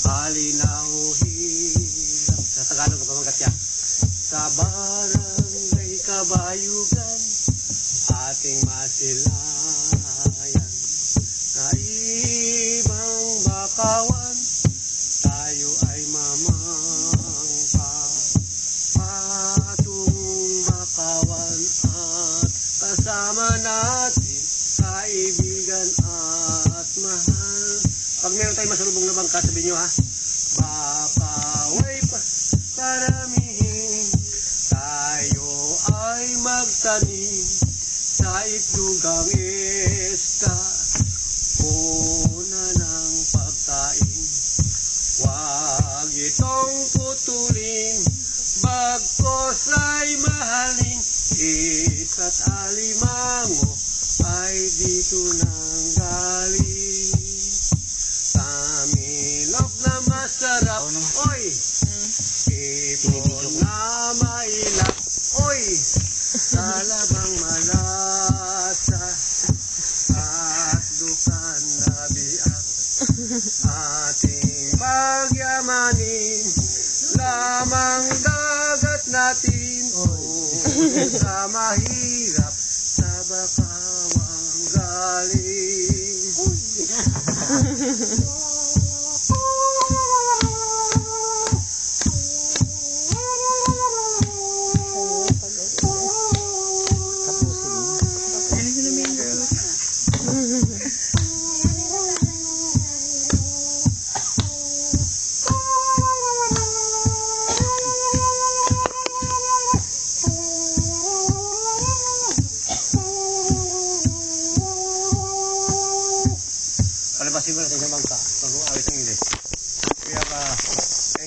Halinahuhin sa Tagalog ang pamagat yan. Sa barangay Kabayugan, ating masilayan. Sa ibang bakawan, tayo ay mamangka. Patungong bakawan at kasama natin, kaibigan at mahal. Pag meron tayong masalubong na bangka, sabihin nyo ha, bakaway pa karamihin, tayo ay magtanim sa itlugang esta, una ng pagkain. Huwag itong putulin, bagkos ay mahalin, isa't alimango ay dito nang galing. Tamilok na masarap, oy! Ipon na mailap, oy! Talabang malasa at dukan na biak. Ating pagyamanin, lamang dagat natin, sa mahirap, sa bakawang galing. Palabasin mo natin sa bangka. Pag-uawit ng English. Kaya ka